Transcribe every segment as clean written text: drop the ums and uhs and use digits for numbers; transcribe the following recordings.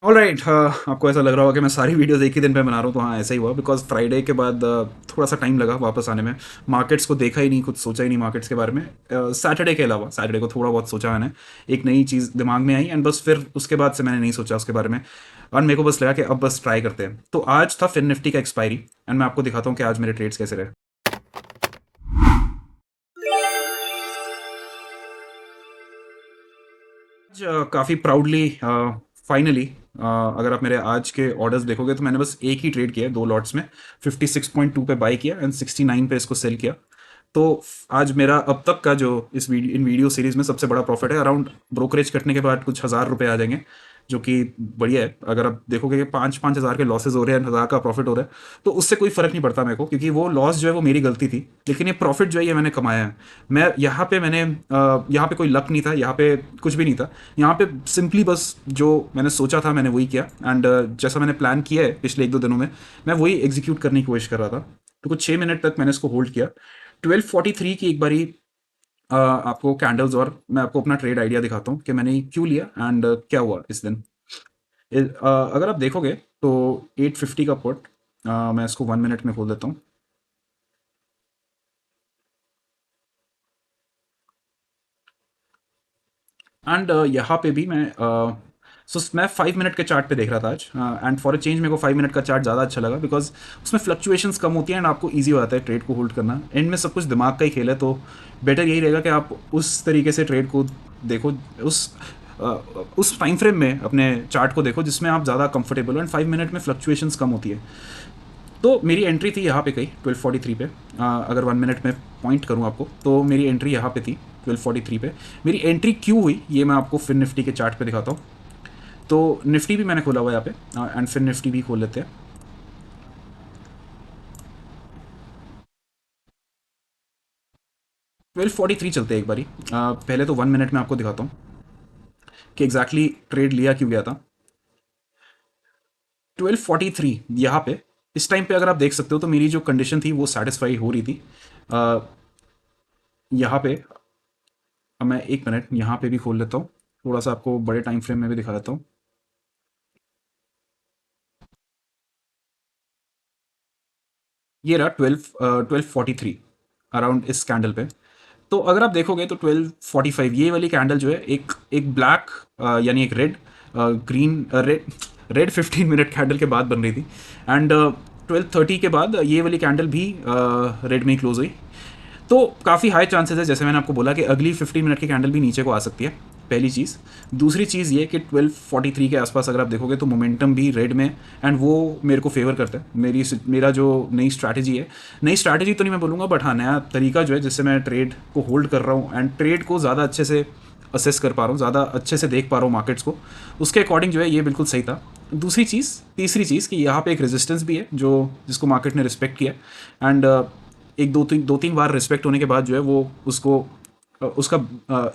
Alright, आपको ऐसा लग रहा होगा कि मैं सारी वीडियोस एक ही दिन पे बना रहा हूँ, तो हाँ ऐसा ही हुआ बिकॉज फ्राइडे के बाद थोड़ा सा टाइम लगा वापस आने में। मार्केट्स को देखा ही नहीं, कुछ सोचा ही नहीं मार्केट्स के बारे में। सैटरडे के अलावा सैटरडे को थोड़ा बहुत सोचा मैंने, एक नई चीज़ दिमाग में आई एंड बस फिर उसके बाद से मैंने नहीं सोचा उसके बारे में। और मेरे को बस लगा कि अब बस ट्राई करते हैं, तो आज था फिन निफ्टी का एक्सपायरी एंड मैं आपको दिखाता हूँ कि आज मेरे ट्रेड्स कैसे रहे। आज काफ़ी प्राउडली फाइनली अगर आप मेरे आज के ऑर्डर्स देखोगे तो मैंने बस एक ही ट्रेड किया है, दो लॉट्स में। 56.2 पे बाई किया एंड 69 पे इसको सेल किया। तो आज मेरा अब तक का जो इन वीडियो सीरीज में सबसे बड़ा प्रॉफिट है। अराउंड ब्रोकरेज कटने के बाद कुछ हज़ार रुपए आ जाएंगे, जो कि बढ़िया है। अगर आप देखोगे कि 5-5 हज़ार के लॉसेज हो रहे हैं, 1,000 का प्रॉफिट हो रहा है, तो उससे कोई फर्क नहीं पड़ता मेरे को, क्योंकि वो लॉस जो है वो मेरी गलती थी, लेकिन ये प्रॉफिट जो है ये मैंने कमाया है। मैं यहाँ पे मैंने यहाँ पे कोई लक नहीं था, यहाँ पे कुछ भी नहीं था। यहाँ पे सिंपली बस जो मैंने सोचा था मैंने वही किया एंड जैसा मैंने प्लान किया है पिछले 1-2 दिनों में, मैं वही एग्जीक्यूट करने की कोशिश कर रहा था। तो कुछ 6 मिनट तक मैंने इसको होल्ड किया। 12:43 की एक बारी आपको कैंडल्स, और मैं आपको अपना ट्रेड आइडिया दिखाता हूँ कि मैंने क्यों लिया एंड क्या हुआ इस दिन। अगर आप देखोगे तो 850 का पुट, मैं इसको 1 मिनट में खोल देता हूँ। एंड यहाँ पे भी मैं 5 मिनट के चार्ट पे देख रहा था आज, एंड फॉर अ चेंज मेरे को 5 मिनट का चार्ट ज़्यादा अच्छा लगा बिकॉज उसमें फ्लक्चुएशंस कम होती हैं एंड आपको ईजी हो जाता है ट्रेड को होल्ड करना। एंड में सब कुछ दिमाग का ही खेल है, तो बेटर यही रहेगा कि आप उस तरीके से ट्रेड को देखो, उस अ, उस टाइम फ्रेम में अपने चार्ट को देखो जिसमें आप ज़्यादा कंफर्टेबल हो एंड 5 मिनट में फ्लक्चुएशंस कम होती है। तो मेरी एंट्री थी यहाँ पे कहीं 12:43 पे। अगर 1 मिनट में पॉइंट करूँ आपको, तो मेरी एंट्री यहाँ पे थी 12:43 पे। मेरी एंट्री क्यों हुई ये मैं आपको फिन निफ्टी के चार्ट पे दिखाता हूँ। तो निफ्टी भी मैंने खोला हुआ है यहाँ पे एंड फिन निफ्टी भी खोल लेते हैं। 12:43 चलते हैं एक बारी। पहले तो 1 मिनट में आपको दिखाता हूँ कि एग्जैक्टली ट्रेड लिया क्यों गया था। 12:43 यहाँ पे, इस टाइम पे अगर आप देख सकते हो तो मेरी जो कंडीशन थी वो सेटिस्फाई हो रही थी। अ, यहाँ पे अब मैं 1 मिनट यहाँ पे भी खोल लेता हूँ, थोड़ा सा आपको बड़े टाइम फ्रेम में भी दिखा देता हूँ। ये रहा 12:43 अराउंड इस कैंडल पे। तो अगर आप देखोगे तो 12:45 ये वाली कैंडल जो है एक एक ब्लैक, यानी एक red, green, red 15 minute candle के बाद बन रही थी एंड 12:30 के बाद ये वाली कैंडल भी रेड में ही क्लोज हुई। तो काफ़ी हाई चांसेस है, जैसे मैंने आपको बोला, कि अगली 15 मिनट की कैंडल भी नीचे को आ सकती है, पहली चीज़। दूसरी चीज़ ये कि 12:43 के आसपास अगर आप देखोगे तो मोमेंटम भी रेड में, एंड वो मेरे को फेवर करता है। मेरा जो नई स्ट्रैटेजी है, नई स्ट्रैटेजी तो नहीं मैं बोलूँगा, बट हाँ नया तरीका जो है जिससे मैं ट्रेड को होल्ड कर रहा हूँ एंड ट्रेड को ज़्यादा अच्छे से असेस कर पा रहा हूँ, ज़्यादा अच्छे से देख पा रहा हूँ मार्केट्स को, उसके अकॉर्डिंग जो है ये बिल्कुल सही था। दूसरी चीज़, तीसरी चीज़, कि यहाँ पे एक रेजिस्टेंस भी है जो जिसको मार्केट ने रिस्पेक्ट किया एंड एक दो तीन बार रिस्पेक्ट होने के बाद जो है वो उसको उसका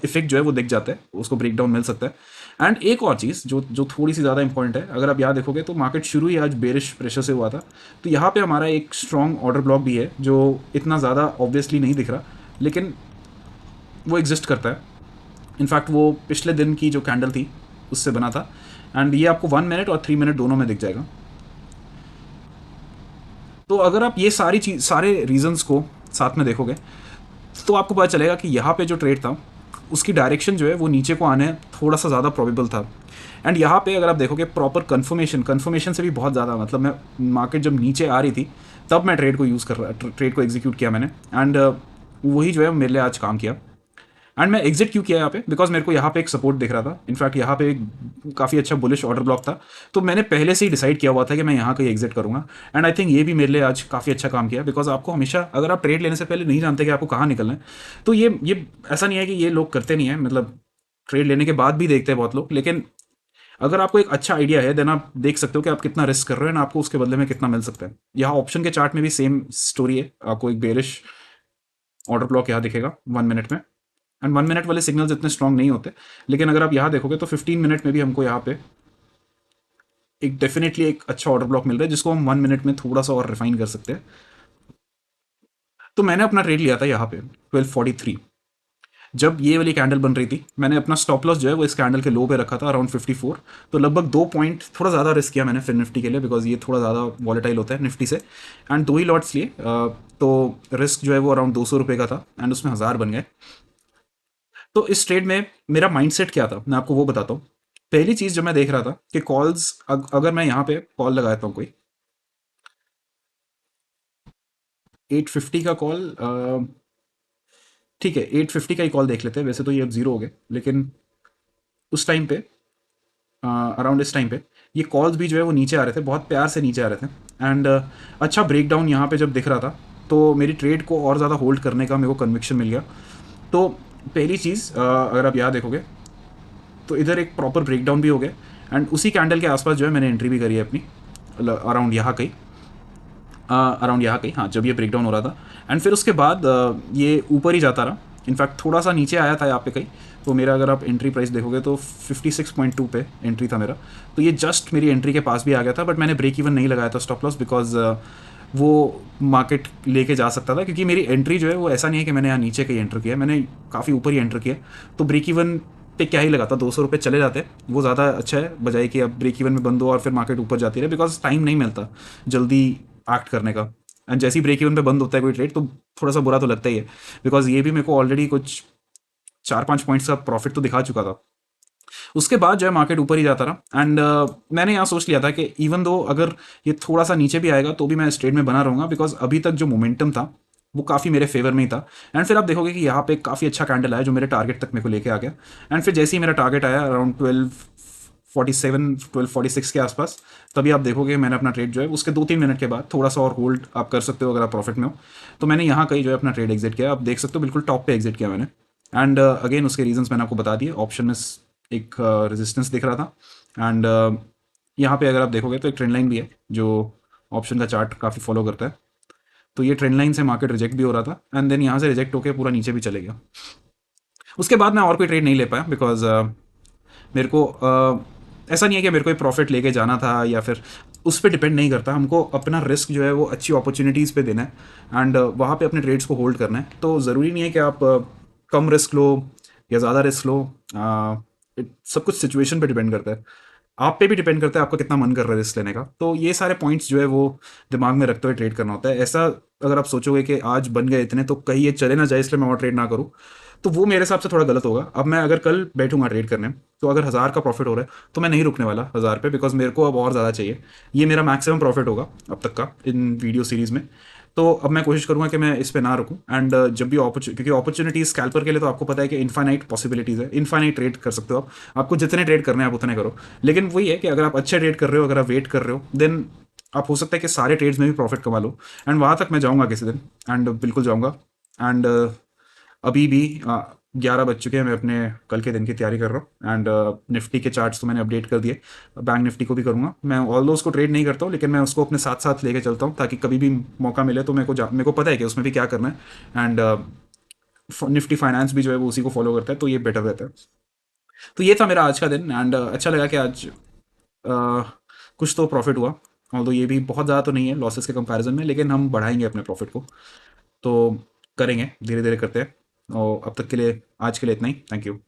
इफेक्ट जो है वो दिख जाता है, उसको ब्रेक डाउन मिल सकता है। एंड एक और चीज़ जो जो थोड़ी सी ज़्यादा इंपॉर्टेंट है, अगर आप यहाँ देखोगे तो मार्केट शुरू ही आज बेरिश प्रेशर से हुआ था। तो यहाँ पे हमारा एक स्ट्रॉन्ग ऑर्डर ब्लॉक भी है जो इतना ज़्यादा ऑब्वियसली नहीं दिख रहा, लेकिन वो एग्जिस्ट करता है। इनफैक्ट वो पिछले दिन की जो कैंडल थी उससे बना था एंड ये आपको 1 मिनट और 3 मिनट दोनों में दिख जाएगा। तो अगर आप ये सारी चीज सारे रीजंस को साथ में देखोगे तो आपको पता चलेगा कि यहाँ पे जो ट्रेड था उसकी डायरेक्शन जो है वो नीचे को आने थोड़ा सा ज़्यादा प्रोबेबल था। एंड यहाँ पे अगर आप देखोगे प्रॉपर कन्फर्मेशन कन्फर्मेशन से भी बहुत ज़्यादा, मतलब मैं मार्केट जब नीचे आ रही थी तब मैं ट्रेड को यूज़ कर रहा, ट्रेड को एग्जीक्यूट किया मैंने एंड वही जो है मेरे लिए आज काम किया। एंड मैं एग्जिट क्यों किया यहाँ पे, बिकॉज मेरे को यहाँ पे एक सपोर्ट दिख रहा था, इनफैक्ट यहाँ पे एक काफ़ी अच्छा बुलिश ऑर्डर ब्लॉक था। तो मैंने पहले से ही डिसाइड किया हुआ था कि मैं यहाँ कहीं एग्जिट करूँगा एंड आई थिंक ये भी मेरे लिए आज काफ़ी अच्छा काम किया। बिकॉज आपको हमेशा, अगर आप ट्रेड लेने से पहले नहीं जानते कि आपको कहाँ निकलना है, तो ये ऐसा नहीं है कि ये लोग करते नहीं है, मतलब ट्रेड लेने के बाद भी देखते हैं बहुत लोग, लेकिन अगर आपको एक अच्छा आइडिया है देन आप देख सकते हो कि आप कितना रिस्क कर रहे हो एंड आपको उसके बदले में कितना मिल सकता है। यहाँ ऑप्शन के चार्ट में भी सेम स्टोरी है, आपको एक बेरिश ऑर्डर ब्लॉक यहाँ दिखेगा 1 मिनट में एंड 1 मिनट वाले सिग्नल्स इतने स्ट्रॉन्ग नहीं होते, लेकिन अगर आप यहाँ देखोगे तो 15 मिनट में भी हमको यहाँ पे एक डेफिनेटली एक अच्छा ऑर्डर ब्लॉक मिल रहा है जिसको हम 1 मिनट में थोड़ा सा और रिफाइन कर सकते हैं। तो मैंने अपना ट्रेड लिया था यहाँ पे 12:43। जब ये वाली कैंडल बन रही थी, मैंने अपना स्टॉप लॉस जो है वो इस कैंडल के लो पे रखा था अराउंड 54। तो लगभग 2 पॉइंट थोड़ा ज़्यादा रिस्क किया मैंने फिर निफ्टी के लिए, बिकॉज ये थोड़ा ज़्यादा वॉलेटाइल होता है निफ्टी से। एंड 2 ही लॉट्स लिए, तो रिस्क जो है वो अराउंड 200 रुपये का था, एंड उसमें 1000 बन गए। तो इस ट्रेड में मेरा माइंडसेट क्या था, मैं आपको वो बताता हूँ। पहली चीज़ जो मैं देख रहा था कि कॉल्स, अगर मैं यहाँ पे कॉल लगाता हूँ कोई 850 का कॉल, ठीक है 850 का ही कॉल देख लेते हैं, वैसे तो ये अब जीरो हो गए, लेकिन उस टाइम पे, अराउंड इस टाइम पे ये कॉल्स भी जो है वो नीचे आ रहे थे, बहुत प्यार से नीचे आ रहे थे। एंड अच्छा ब्रेकडाउन यहाँ पे जब दिख रहा था, तो मेरी ट्रेड को और ज़्यादा होल्ड करने का मेरे को कन्विक्शन मिल गया। तो पहली चीज़, अगर आप यहाँ देखोगे तो इधर एक प्रॉपर ब्रेकडाउन भी हो गया, एंड उसी कैंडल के आसपास जो है मैंने एंट्री भी करी है अपनी, अराउंड यहाँ कहीं, हाँ, जब ये ब्रेकडाउन हो रहा था। एंड फिर उसके बाद ये ऊपर ही जाता रहा, इनफैक्ट थोड़ा सा नीचे आया था यहाँ पे कहीं। तो मेरा अगर आप एंट्री प्राइस देखोगे तो 56.2 पे एंट्री था मेरा। तो ये जस्ट मेरी एंट्री के पास भी आ गया था, बट मैंने ब्रेक इवन नहीं लगाया था स्टॉप लॉस, बिकॉज वो मार्केट लेके जा सकता था, क्योंकि मेरी एंट्री जो है वो ऐसा नहीं है कि मैंने यहाँ नीचे कहीं एंटर किया, मैंने काफ़ी ऊपर ही एंटर किया। तो ब्रेक इवन पे क्या ही लगाता, 200 रुपये चले जाते, वो ज़्यादा अच्छा है बजाय कि अब ब्रेक इवन में बंद हो और फिर मार्केट ऊपर जाती रहे, बिकॉज टाइम नहीं मिलता जल्दी एक्ट करने का। एंड जैसे ही ब्रेक इवन पे बंद होता है कोई ट्रेड, तो थोड़ा सा बुरा तो लगता ही है, बिकॉज ये भी मेरे को ऑलरेडी कुछ 4-5 पॉइंट्स का प्रॉफिट तो दिखा चुका था। उसके बाद जो है मार्केट ऊपर ही जाता रहा, एंड मैंने यहाँ सोच लिया था कि इवन दो अगर ये थोड़ा सा नीचे भी आएगा तो भी मैं इस ट्रेड में बना रहूँगा, बिकॉज अभी तक जो मोमेंटम था वो काफ़ी मेरे फेवर में ही था। एंड फिर आप देखोगे कि यहाँ पे काफ़ी अच्छा कैंडल आया जो मेरे टारगेट तक मेरे को लेके आ गया। एंड फिर जैसे ही मेरा टारगेट आया अराउंड 1247 1246 के आसपास, तभी आप देखोगे मैंने अपना ट्रेड जो है उसके 2-3 मिनट के बाद थोड़ा सा और होल्ड आप कर सकते हो अगर आप प्रॉफिट में हो। तो मैंने यहाँ कहीं जो है अपना ट्रेड एग्जिट किया, आप देख सकते हो बिल्कुल टॉप पे एग्जिट किया मैंने। एंड अगेन उसके रीजंस मैंने आपको बता दिए, ऑप्शन में एक रेजिस्टेंस दिख रहा था, एंड यहाँ पे अगर आप देखोगे तो एक ट्रेंड लाइन भी है जो ऑप्शन का चार्ट काफ़ी फॉलो करता है। तो ये ट्रेंड लाइन से मार्केट रिजेक्ट भी हो रहा था, एंड देन यहाँ से रिजेक्ट होकर पूरा नीचे भी चले गया। उसके बाद मैं और कोई ट्रेड नहीं ले पाया, बिकॉज मेरे को ऐसा नहीं है कि मेरे को प्रॉफिट लेके जाना था या फिर उस पर डिपेंड नहीं करता, हमको अपना रिस्क जो है वो अच्छी अपॉर्चुनिटीज़ पे देना है, एंड वहाँ पे अपने ट्रेड्स को होल्ड करना है। तो ज़रूरी नहीं है कि आप कम रिस्क लो या ज़्यादा रिस्क लो, सब कुछ सिचुएशन पे डिपेंड करता है, आप पे भी डिपेंड करता है आपका कितना मन कर रहा है रिस्क लेने का। तो ये सारे पॉइंट्स जो है वो दिमाग में रखते हुए ट्रेड करना होता है। ऐसा अगर आप सोचोगे कि आज बन गए इतने तो कहीं ये चले ना जाए इसलिए मैं और ट्रेड ना करूँ, तो वो मेरे हिसाब से थोड़ा गलत होगा। अब मैं अगर कल बैठूंगा ट्रेड करने, तो अगर 1000 का प्रॉफिट हो रहा है तो मैं नहीं रुकने वाला 1000 पे, बिकॉज मेरे को अब और ज़्यादा चाहिए। ये मेरा मैक्सिमम प्रॉफिट होगा अब तक का इन वीडियो सीरीज़ में। तो अब मैं कोशिश करूंगा कि मैं इस पे ना रुकूं, एंड जब भी क्योंकि अपॉर्चुनिटीज स्कैल्पर के लिए तो आपको पता है कि इनफाइनाइट पॉसिबिलिटीज़ है, इनफाइनाइट ट्रेड कर सकते हो आप, आपको जितने ट्रेड करने हैं आप उतने करो। लेकिन वही है कि अगर आप अच्छे ट्रेड कर रहे हो, अगर आप वेट कर रहे हो, देन आप हो सकता है कि सारे ट्रेड्स में भी प्रॉफिट कमा लो। एंड वहाँ तक मैं जाऊँगा किसी दिन, एंड बिल्कुल जाऊँगा। एंड अभी भी 11 बज चुके हैं, मैं अपने कल के दिन की तैयारी कर रहा हूँ। एंड निफ्टी के चार्ट्स तो मैंने अपडेट कर दिए, बैंक निफ्टी को भी करूँगा मैं। ऑल दो उसको ट्रेड नहीं करता हूँ, लेकिन मैं उसको अपने साथ साथ लेके चलता हूँ, ताकि कभी भी मौका मिले तो मेरे को पता है कि उसमें भी क्या करना है। एंड निफ्टी फाइनेंस भी जो है वो उसी को फॉलो करता है, तो ये बेटर रहता है। तो ये था मेरा आज का दिन, एंड अच्छा लगा कि आज कुछ तो प्रॉफिट हुआ, ऑल्दो ये भी बहुत ज़्यादा तो नहीं है लॉसेस के कंपैरिजन में, लेकिन हम बढ़ाएंगे अपने प्रॉफिट को, तो करेंगे धीरे धीरे करते हैं। और अब तक के लिए, आज के लिए इतना ही, थैंक यू।